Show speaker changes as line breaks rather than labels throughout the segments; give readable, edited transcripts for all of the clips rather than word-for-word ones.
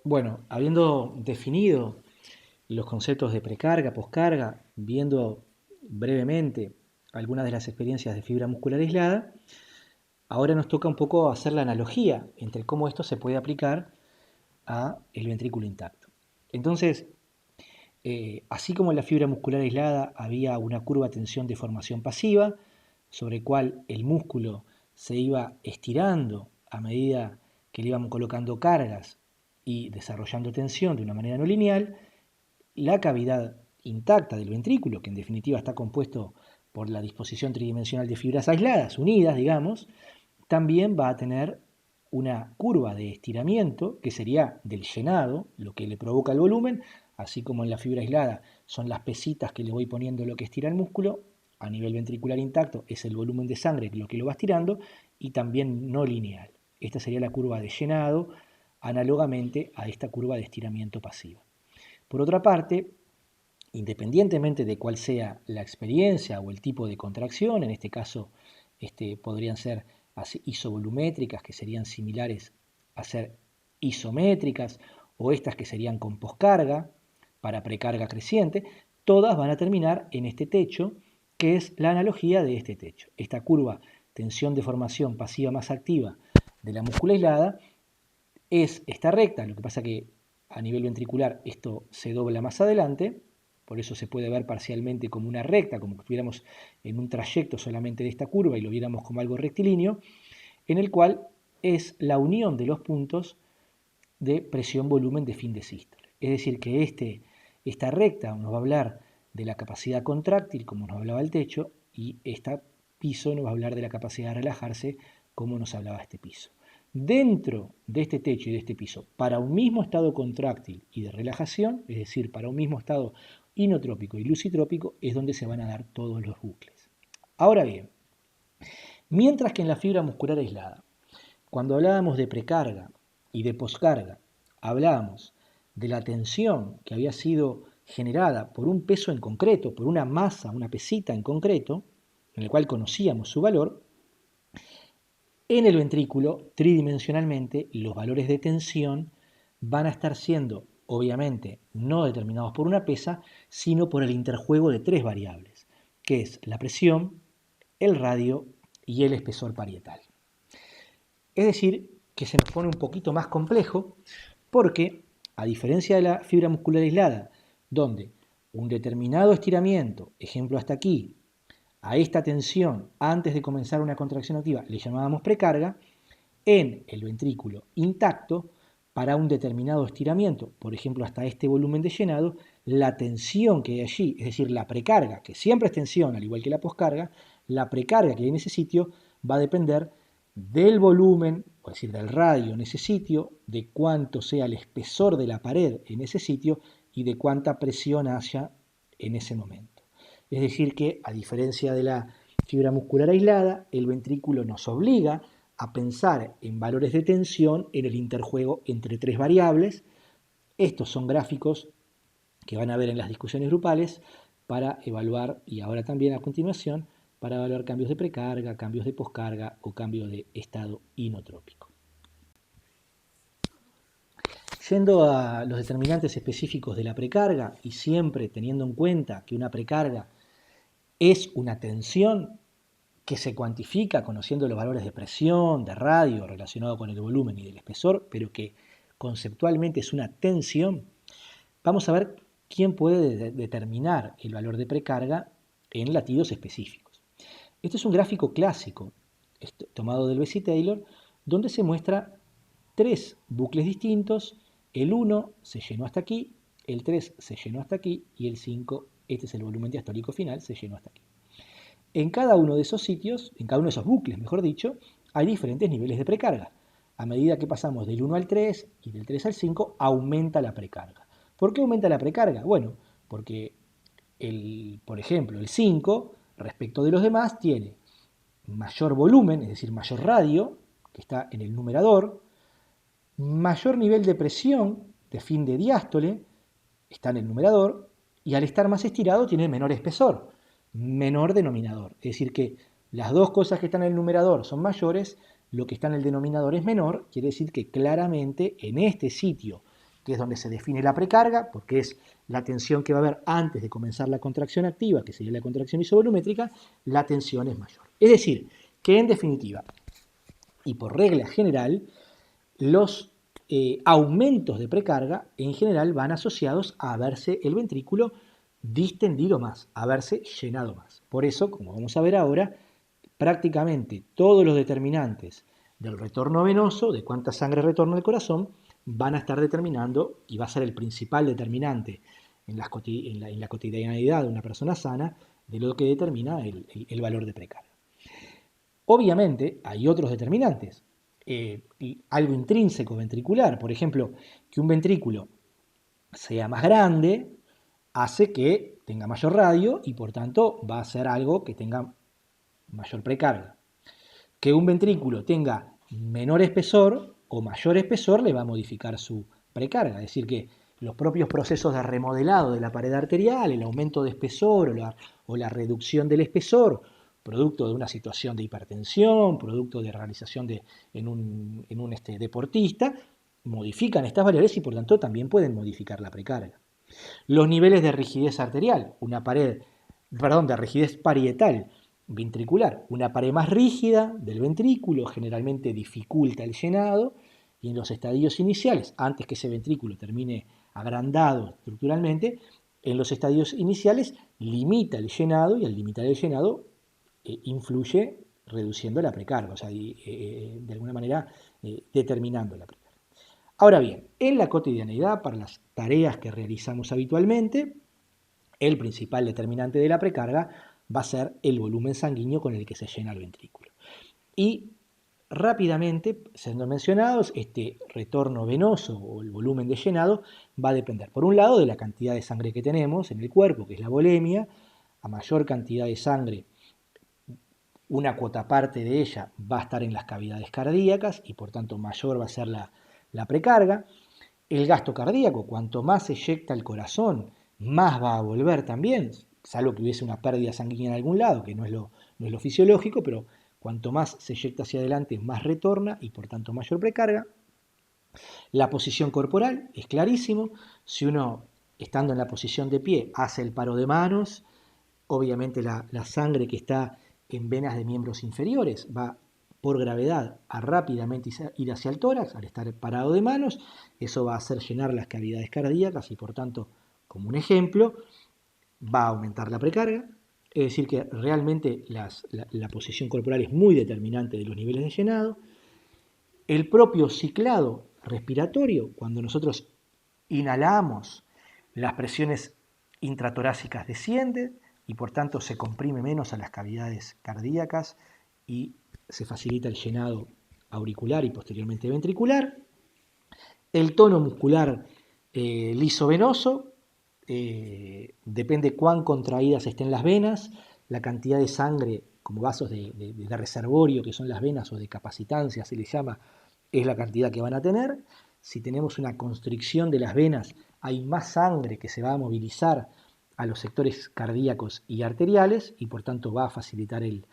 Bueno, habiendo definido los conceptos de precarga, poscarga, viendo brevemente algunas de las experiencias de fibra muscular aislada, ahora nos toca un poco hacer la analogía entre cómo esto se puede aplicar a el ventrículo intacto. Entonces, así como en la fibra muscular aislada había una curva tensión deformación pasiva, sobre el cual el músculo se iba estirando a medida que le íbamos colocando cargas y desarrollando tensión de una manera no lineal, la cavidad intacta del ventrículo, que en definitiva está compuesto por la disposición tridimensional de fibras aisladas, unidas, digamos, también va a tener una curva de estiramiento, que sería del llenado, lo que le provoca el volumen, así como en la fibra aislada son las pesitas que le voy poniendo lo que estira el músculo, a nivel ventricular intacto es el volumen de sangre lo que lo va estirando, y también no lineal. Esta sería la curva de llenado, análogamente a esta curva de estiramiento pasivo. Por otra parte, independientemente de cuál sea la experiencia o el tipo de contracción, en este caso podrían ser isovolumétricas, que serían similares a ser isométricas, o estas que serían con poscarga, para precarga creciente, todas van a terminar en este techo, que es la analogía de este techo. Esta curva tensión deformación pasiva más activa de la múscula aislada es esta recta, lo que pasa que a nivel ventricular esto se dobla más adelante, por eso se puede ver parcialmente como una recta, como que estuviéramos en un trayecto solamente de esta curva y lo viéramos como algo rectilíneo, en el cual es la unión de los puntos de presión-volumen de fin de sístole. Es decir, que esta recta nos va a hablar de la capacidad contráctil, como nos hablaba el techo, y este piso nos va a hablar de la capacidad de relajarse, como nos hablaba este piso. Dentro de este techo y de este piso, para un mismo estado contráctil y de relajación, es decir, para un mismo estado inotrópico y lucitrópico, es donde se van a dar todos los bucles. Ahora bien, mientras que en la fibra muscular aislada, cuando hablábamos de precarga y de poscarga, hablábamos de la tensión que había sido generada por un peso en concreto, por una masa, una pesita en concreto, en el cual conocíamos su valor. En el ventrículo, tridimensionalmente, los valores de tensión van a estar siendo, obviamente, no determinados por una pesa, sino por el interjuego de tres variables, que es la presión, el radio y el espesor parietal. Es decir, que se nos pone un poquito más complejo porque, a diferencia de la fibra muscular aislada, donde un determinado estiramiento, ejemplo hasta aquí, a esta tensión antes de comenzar una contracción activa le llamábamos precarga, en el ventrículo intacto, para un determinado estiramiento, por ejemplo hasta este volumen de llenado, la tensión que hay allí, es decir, la precarga, que siempre es tensión, al igual que la poscarga, la precarga que hay en ese sitio va a depender del volumen, es decir, del radio en ese sitio, de cuánto sea el espesor de la pared en ese sitio y de cuánta presión haya en ese momento. Es decir que, a diferencia de la fibra muscular aislada, el ventrículo nos obliga a pensar en valores de tensión en el interjuego entre tres variables. Estos son gráficos que van a ver en las discusiones grupales para evaluar, y ahora también a continuación, para evaluar cambios de precarga, cambios de poscarga o cambios de estado inotrópico. Yendo a los determinantes específicos de la precarga y siempre teniendo en cuenta que una precarga es una tensión que se cuantifica conociendo los valores de presión, de radio relacionado con el volumen y del espesor, pero que conceptualmente es una tensión, vamos a ver quién puede determinar el valor de precarga en latidos específicos. Este es un gráfico clásico tomado del Bessey-Taylor, donde se muestra tres bucles distintos. El 1 se llenó hasta aquí, el 3 se llenó hasta aquí y el 5, este es el volumen diastólico final, se llenó hasta aquí. En cada uno de esos sitios, en cada uno de esos bucles, mejor dicho, hay diferentes niveles de precarga. A medida que pasamos del 1 al 3 y del 3 al 5, aumenta la precarga. ¿Por qué aumenta la precarga? Bueno, porque, por ejemplo, el 5, respecto de los demás, tiene mayor volumen, es decir, mayor radio, que está en el numerador, mayor nivel de presión de fin de diástole, está en el numerador, y al estar más estirado tiene menor espesor, menor denominador. Es decir que las dos cosas que están en el numerador son mayores, lo que está en el denominador es menor, quiere decir que claramente en este sitio que es donde se define la precarga, porque es la tensión que va a haber antes de comenzar la contracción activa, que sería la contracción isovolumétrica, la tensión es mayor. Es decir, que en definitiva, y por regla general, los aumentos de precarga en general van asociados a haberse el ventrículo distendido más, a haberse llenado más. Por eso, como vamos a ver ahora, prácticamente todos los determinantes del retorno venoso, de cuánta sangre retorna al corazón, van a estar determinando, y va a ser el principal determinante en la cotidianidad de una persona sana, de lo que determina el valor de precarga. Obviamente hay otros determinantes, algo intrínseco ventricular, por ejemplo, que un ventrículo sea más grande hace que tenga mayor radio y por tanto va a ser algo que tenga mayor precarga. Que un ventrículo tenga menor espesor o mayor espesor le va a modificar su precarga, es decir que los propios procesos de remodelado de la pared arterial, el aumento de espesor o la reducción del espesor, producto de una situación de hipertensión, producto de realización en un deportista, modifican estas variables y por tanto también pueden modificar la precarga. Los niveles de rigidez arterial, de rigidez parietal ventricular, una pared más rígida del ventrículo generalmente dificulta el llenado y en los estadios iniciales, antes que ese ventrículo termine agrandado estructuralmente, en los estadios iniciales limita el llenado y al limitar el llenado influye reduciendo la precarga, o sea, de alguna manera determinando la precarga. Ahora bien, en la cotidianeidad, para las tareas que realizamos habitualmente, el principal determinante de la precarga va a ser el volumen sanguíneo con el que se llena el ventrículo. Y rápidamente, siendo mencionados, este retorno venoso o el volumen de llenado va a depender, por un lado, de la cantidad de sangre que tenemos en el cuerpo, que es la volemia. A mayor cantidad de sangre, una cuota parte de ella va a estar en las cavidades cardíacas y por tanto mayor va a ser la precarga. El gasto cardíaco, cuanto más se eyecta el corazón, más va a volver también, salvo que hubiese una pérdida sanguínea en algún lado, que no es lo fisiológico, pero cuanto más se eyecta hacia adelante, más retorna y por tanto mayor precarga. La posición corporal es clarísimo. Si uno, estando en la posición de pie, hace el paro de manos, obviamente la sangre que está en venas de miembros inferiores va por gravedad a rápidamente ir hacia el tórax al estar parado de manos. Eso va a hacer llenar las cavidades cardíacas y por tanto, como un ejemplo, va a aumentar la precarga. Es decir que realmente la posición corporal es muy determinante de los niveles de llenado. El propio ciclado respiratorio, cuando nosotros inhalamos, las presiones intratorácicas descienden y por tanto se comprime menos a las cavidades cardíacas y se facilita el llenado auricular y posteriormente ventricular. El tono muscular lisovenoso, depende cuán contraídas estén las venas, la cantidad de sangre como vasos de reservorio que son las venas o de capacitancia se les llama, es la cantidad que van a tener. Si tenemos una constricción de las venas, hay más sangre que se va a movilizar a los sectores cardíacos y arteriales y por tanto va a facilitar el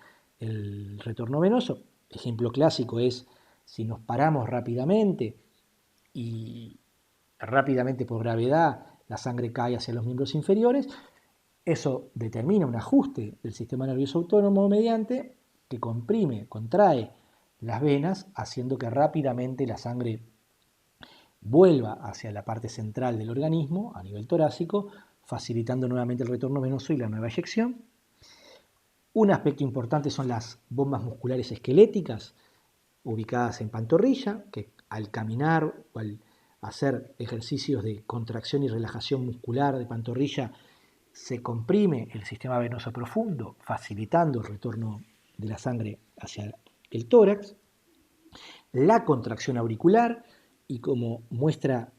retorno venoso. Ejemplo clásico es si nos paramos rápidamente y rápidamente por gravedad la sangre cae hacia los miembros inferiores, eso determina un ajuste del sistema nervioso autónomo mediante que comprime, contrae las venas, haciendo que rápidamente la sangre vuelva hacia la parte central del organismo, a nivel torácico, facilitando nuevamente el retorno venoso y la nueva eyección. Un aspecto importante son las bombas musculares esqueléticas, ubicadas en pantorrilla, que al caminar o al hacer ejercicios de contracción y relajación muscular de pantorrilla, se comprime el sistema venoso profundo, facilitando el retorno de la sangre hacia el tórax. La contracción auricular, y como muestra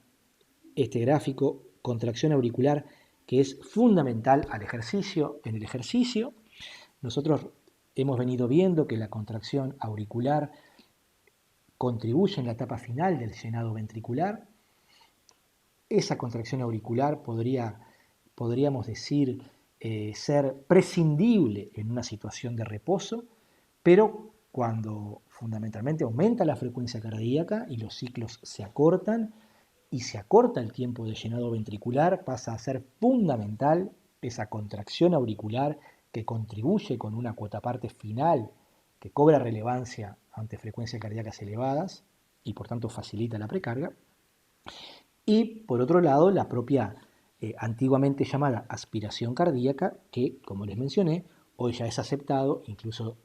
este gráfico, contracción auricular que es fundamental en el ejercicio. Nosotros hemos venido viendo que la contracción auricular contribuye en la etapa final del llenado ventricular. Esa contracción auricular podríamos decir ser prescindible en una situación de reposo, pero cuando fundamentalmente aumenta la frecuencia cardíaca y los ciclos se acortan, y se acorta el tiempo de llenado ventricular, pasa a ser fundamental esa contracción auricular que contribuye con una cuota parte final que cobra relevancia ante frecuencias cardíacas elevadas y por tanto facilita la precarga. Y por otro lado, la propia antiguamente llamada aspiración cardíaca, que como les mencioné, hoy ya es aceptado, incluso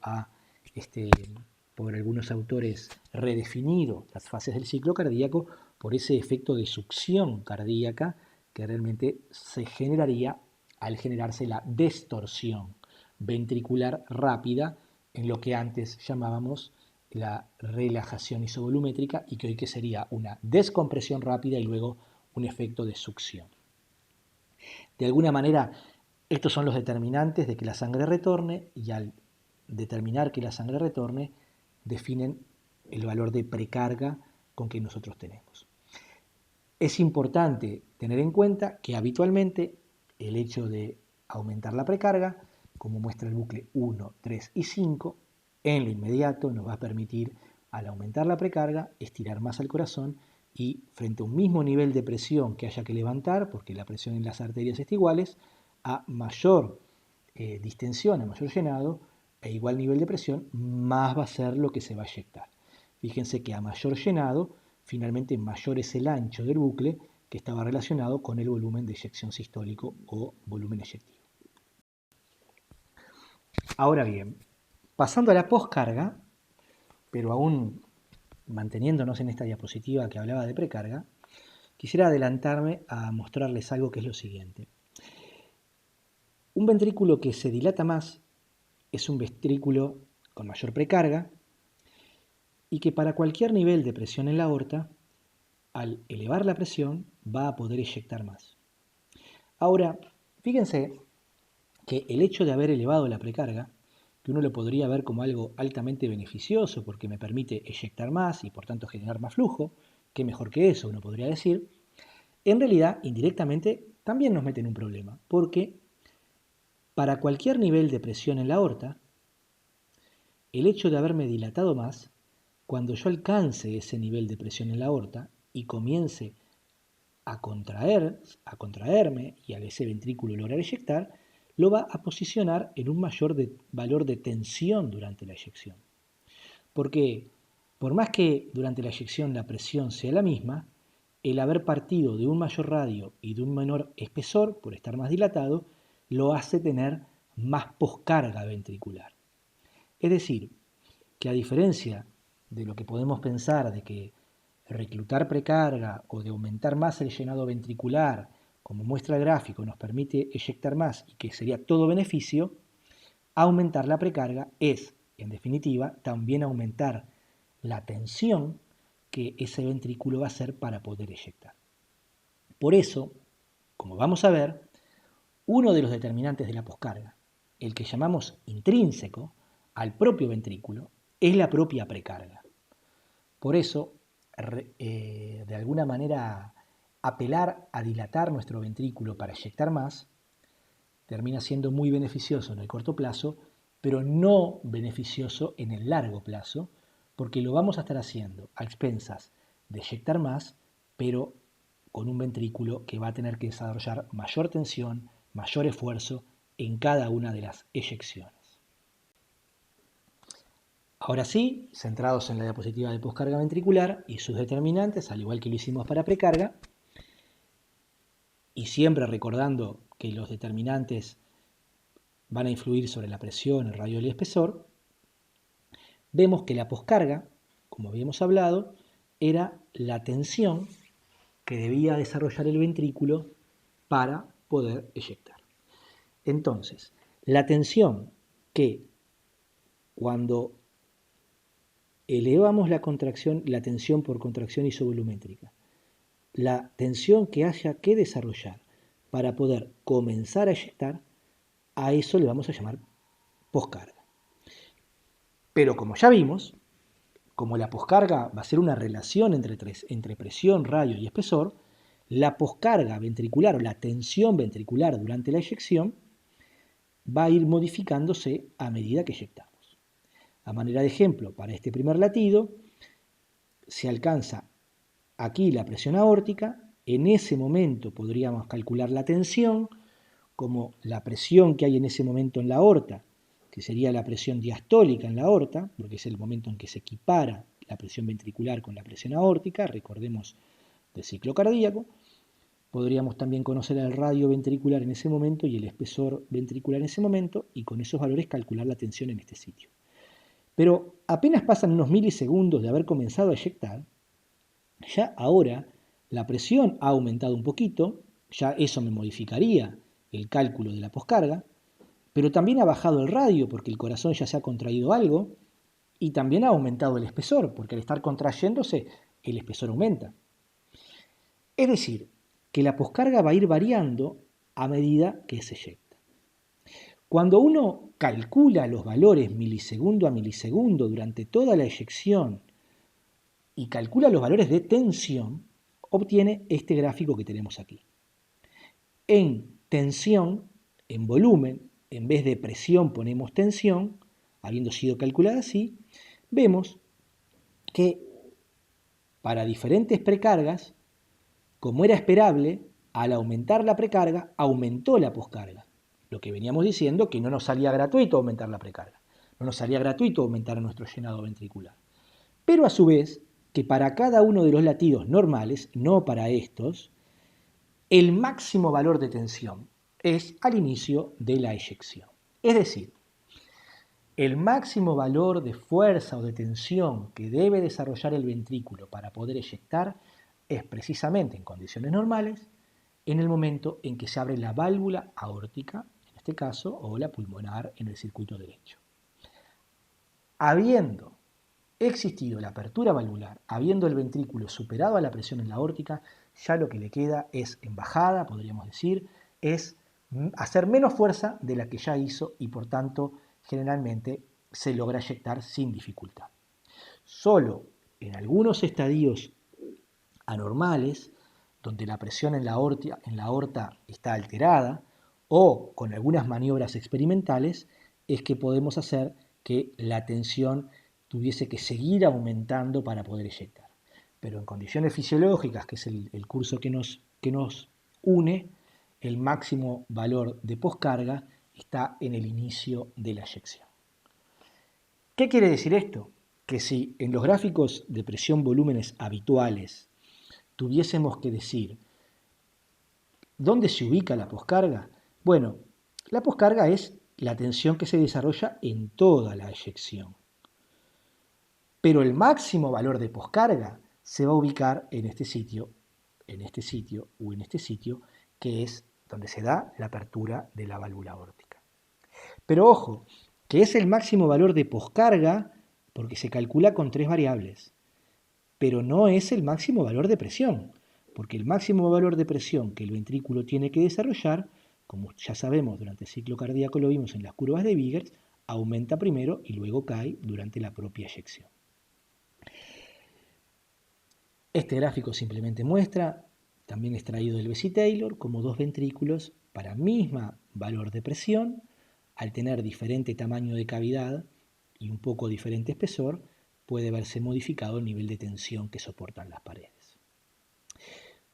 por algunos autores redefinido las fases del ciclo cardíaco por ese efecto de succión cardíaca que realmente se generaría al generarse la distorsión ventricular rápida en lo que antes llamábamos la relajación isovolumétrica y que hoy que sería una descompresión rápida y luego un efecto de succión. De alguna manera, estos son los determinantes de que la sangre retorne y al determinar que la sangre retorne, definen el valor de precarga con que nosotros tenemos. Es importante tener en cuenta que habitualmente el hecho de aumentar la precarga, como muestra el bucle 1, 3 y 5, en lo inmediato nos va a permitir, al aumentar la precarga, estirar más al corazón y frente a un mismo nivel de presión que haya que levantar, porque la presión en las arterias está iguales, a mayor distensión, a mayor llenado, e igual nivel de presión, más va a ser lo que se va a eyectar. Fíjense que a mayor llenado, finalmente mayor es el ancho del bucle que estaba relacionado con el volumen de eyección sistólico o volumen eyectivo. Ahora bien, pasando a la poscarga, pero aún manteniéndonos en esta diapositiva que hablaba de precarga, quisiera adelantarme a mostrarles algo que es lo siguiente. Un ventrículo que se dilata más es un ventrículo con mayor precarga y que para cualquier nivel de presión en la aorta, al elevar la presión, va a poder eyectar más. Ahora, fíjense que el hecho de haber elevado la precarga, que uno lo podría ver como algo altamente beneficioso porque me permite eyectar más y por tanto generar más flujo, qué mejor que eso, uno podría decir, en realidad, indirectamente, también nos mete en un problema, porque para cualquier nivel de presión en la aorta, el hecho de haberme dilatado más, cuando yo alcance ese nivel de presión en la aorta y comience a contraerme y a ese ventrículo lograr eyectar, lo va a posicionar en un mayor valor de tensión durante la eyección. Porque por más que durante la eyección la presión sea la misma, el haber partido de un mayor radio y de un menor espesor, por estar más dilatado, lo hace tener más poscarga ventricular. Es decir, que a diferencia de lo que podemos pensar de que reclutar precarga o de aumentar más el llenado ventricular, como muestra el gráfico, nos permite eyectar más y que sería todo beneficio, aumentar la precarga es, en definitiva, también aumentar la tensión que ese ventrículo va a hacer para poder eyectar. Por eso, como vamos a ver, uno de los determinantes de la poscarga, el que llamamos intrínseco al propio ventrículo, es la propia precarga. Por eso, de alguna manera, apelar a dilatar nuestro ventrículo para eyectar más termina siendo muy beneficioso en el corto plazo, pero no beneficioso en el largo plazo, porque lo vamos a estar haciendo a expensas de eyectar más, pero con un ventrículo que va a tener que desarrollar mayor tensión, mayor esfuerzo en cada una de las eyecciones. Ahora sí, centrados en la diapositiva de poscarga ventricular y sus determinantes, al igual que lo hicimos para precarga, y siempre recordando que los determinantes van a influir sobre la presión, el radio y el espesor, vemos que la poscarga, como habíamos hablado, era la tensión que debía desarrollar el ventrículo para poder eyectar. Entonces, la tensión que cuando elevamos la contracción, la tensión por contracción isovolumétrica, la tensión que haya que desarrollar para poder comenzar a eyectar, a eso le vamos a llamar poscarga. Pero como ya vimos, como la poscarga va a ser una relación entre presión, radio y espesor, la poscarga ventricular o la tensión ventricular durante la eyección va a ir modificándose a medida que eyectamos. A manera de ejemplo, para este primer latido, se alcanza aquí la presión aórtica. En ese momento podríamos calcular la tensión como la presión que hay en ese momento en la aorta, que sería la presión diastólica en la aorta, porque es el momento en que se equipara la presión ventricular con la presión aórtica, recordemos del ciclo cardíaco. Podríamos también conocer el radio ventricular en ese momento y el espesor ventricular en ese momento, y con esos valores calcular la tensión en este sitio. Pero apenas pasan unos milisegundos de haber comenzado a eyectar, ya ahora la presión ha aumentado un poquito, ya eso me modificaría el cálculo de la poscarga, pero también ha bajado el radio porque el corazón ya se ha contraído algo, y también ha aumentado el espesor, porque al estar contrayéndose el espesor aumenta. Es decir, que la poscarga va a ir variando a medida que se eyecta. Cuando uno calcula los valores milisegundo a milisegundo durante toda la eyección y calcula los valores de tensión, obtiene este gráfico que tenemos aquí. En tensión, en volumen, en vez de presión ponemos tensión, habiendo sido calculada así, vemos que para diferentes precargas, como era esperable, al aumentar la precarga, aumentó la poscarga. Lo que veníamos diciendo, que no nos salía gratuito aumentar la precarga. No nos salía gratuito aumentar nuestro llenado ventricular. Pero a su vez, que para cada uno de los latidos normales, no para estos, el máximo valor de tensión es al inicio de la eyección. Es decir, el máximo valor de fuerza o de tensión que debe desarrollar el ventrículo para poder eyectar es precisamente en condiciones normales en el momento en que se abre la válvula aórtica, en este caso, o la pulmonar en el circuito derecho. Habiendo existido la apertura valvular, habiendo el ventrículo superado a la presión en la aórtica, ya lo que le queda es en bajada, podríamos decir, es hacer menos fuerza de la que ya hizo y por tanto generalmente se logra eyectar sin dificultad. Solo en algunos estadios anormales, donde la presión en la aorta está alterada, o con algunas maniobras experimentales, es que podemos hacer que la tensión tuviese que seguir aumentando para poder eyectar. Pero en condiciones fisiológicas, que es el curso que nos une, el máximo valor de poscarga está en el inicio de la eyección. ¿Qué quiere decir esto? Que si en los gráficos de presión-volúmenes habituales tuviésemos que decir ¿dónde se ubica la poscarga? Bueno, la poscarga es la tensión que se desarrolla en toda la eyección. Pero el máximo valor de poscarga se va a ubicar en este sitio o en este sitio, que es donde se da la apertura de la válvula aórtica. Pero ojo, que es el máximo valor de poscarga porque se calcula con 3 variables, pero no es el máximo valor de presión, porque el máximo valor de presión que el ventrículo tiene que desarrollar, como ya sabemos durante el ciclo cardíaco lo vimos en las curvas de Biggers, aumenta primero y luego cae durante la propia eyección. Este gráfico simplemente muestra, también extraído del Bessey-Taylor, como dos ventrículos para misma valor de presión, al tener diferente tamaño de cavidad y un poco diferente espesor, puede verse modificado el nivel de tensión que soportan las paredes.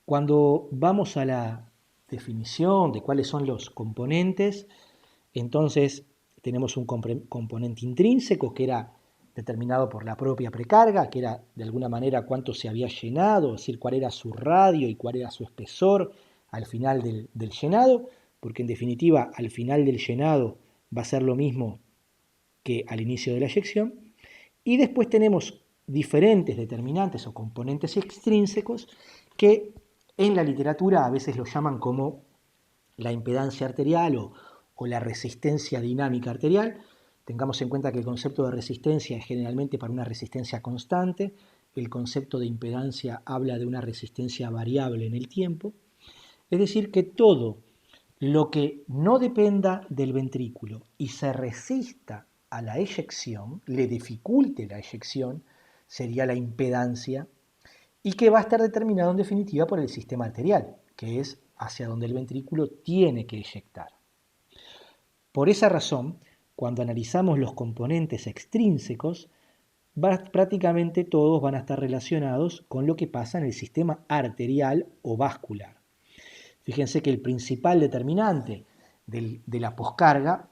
Cuando vamos a la definición de cuáles son los componentes, entonces tenemos un componente intrínseco que era determinado por la propia precarga, que era de alguna manera cuánto se había llenado, es decir, cuál era su radio y cuál era su espesor al final del llenado, porque en definitiva al final del llenado va a ser lo mismo que al inicio de la eyección. Y después tenemos diferentes determinantes o componentes extrínsecos que en la literatura a veces lo llaman como la impedancia arterial o la resistencia dinámica arterial. Tengamos en cuenta que el concepto de resistencia es generalmente para una resistencia constante, el concepto de impedancia habla de una resistencia variable en el tiempo, es decir, que todo lo que no dependa del ventrículo y se resista a la eyección, le dificulte la eyección, sería la impedancia, y que va a estar determinado en definitiva por el sistema arterial, que es hacia donde el ventrículo tiene que eyectar. Por esa razón, cuando analizamos los componentes extrínsecos, prácticamente todos van a estar relacionados con lo que pasa en el sistema arterial o vascular. Fíjense que el principal determinante de la poscarga,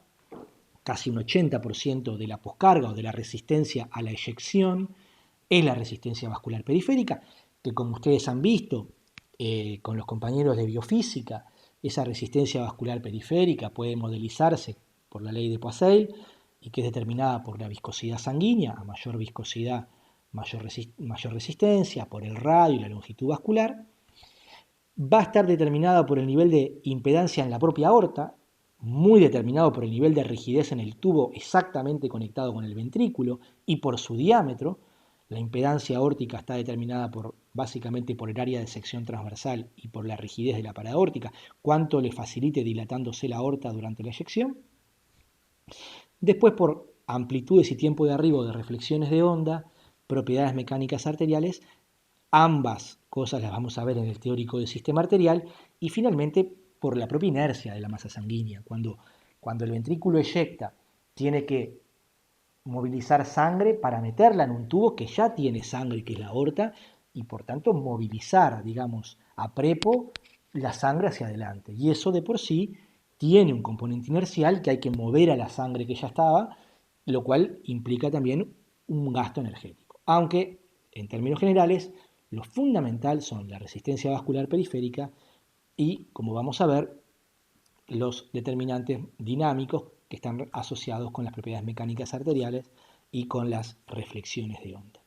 casi un 80% de la poscarga o de la resistencia a la eyección, es la resistencia vascular periférica, que como ustedes han visto con los compañeros de biofísica, esa resistencia vascular periférica puede modelizarse por la ley de Poiseuille y que es determinada por la viscosidad sanguínea, a mayor viscosidad, mayor resistencia, por el radio y la longitud vascular. Va a estar determinada por el nivel de impedancia en la propia aorta, muy determinado por el nivel de rigidez en el tubo exactamente conectado con el ventrículo y por su diámetro. La impedancia aórtica está determinada básicamente por el área de sección transversal y por la rigidez de la pared aórtica, cuánto le facilite dilatándose la aorta durante la eyección. Después por amplitudes y tiempo de arribo de reflexiones de onda, propiedades mecánicas arteriales, ambas cosas las vamos a ver en el teórico del sistema arterial, y finalmente por la propia inercia de la masa sanguínea. Cuando el ventrículo eyecta, tiene que movilizar sangre para meterla en un tubo que ya tiene sangre, que es la aorta, y por tanto movilizar, digamos, a prepo la sangre hacia adelante. Y eso de por sí tiene un componente inercial que hay que mover a la sangre que ya estaba, lo cual implica también un gasto energético. Aunque, en términos generales, lo fundamental son la resistencia vascular periférica y, como vamos a ver, los determinantes dinámicos que están asociados con las propiedades mecánicas arteriales y con las reflexiones de onda.